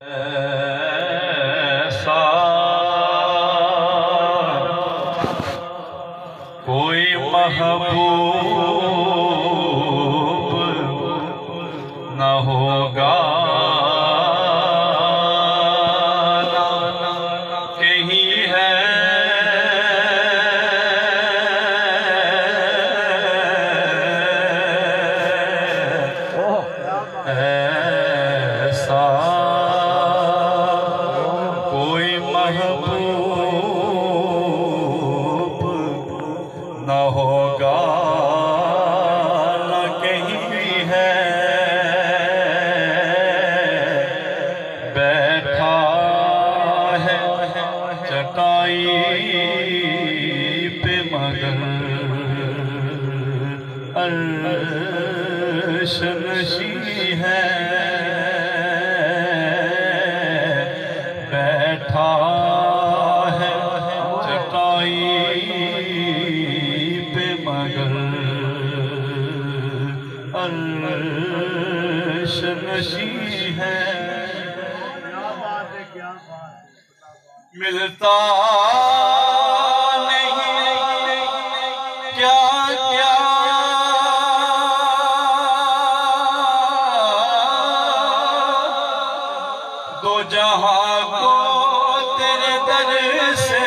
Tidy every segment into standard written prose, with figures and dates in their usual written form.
ऐसा कोई महबूब न होगा कहीं है ऐसा महबूब न होगा न कहीं भी है बैठा है चटाई पे मगर अर्श नशी है बैठा है चटाई पे मगर अर्श नशी है मिलता नहीं क्या क्या दो जहां को तेरे दर से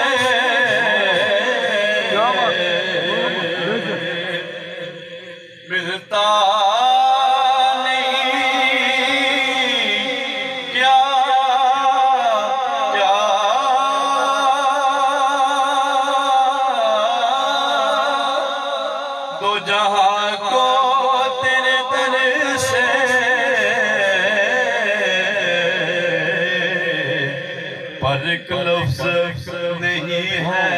मिलता दो जहां को तेरे दर से पर एक लफ्ज़ नहीं है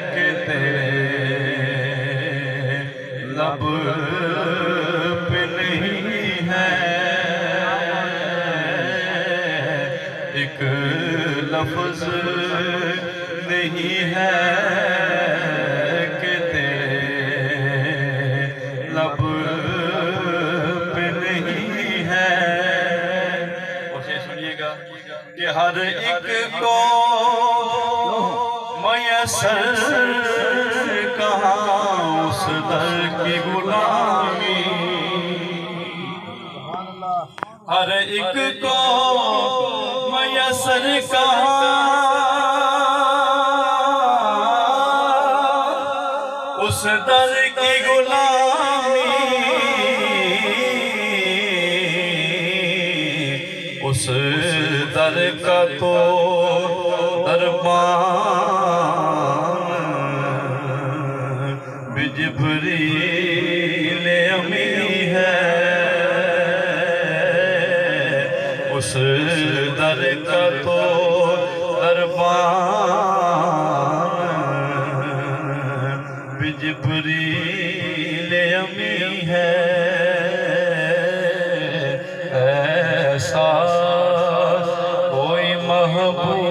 कि तेरे लब पे नहीं है एक लफ्ज़ नहीं है लब पे नहीं है उसे सुनिएगा कि हर एक को मयसर कहाँ उस दर की गुलामी हर एक को मयसर कहाँ उस दर की गुलामी उस दर का तो दरबान भी जिब्रील अमी है उस दर का तो दरबान भी जिब्रील अमी है ऐसा कोई महबूब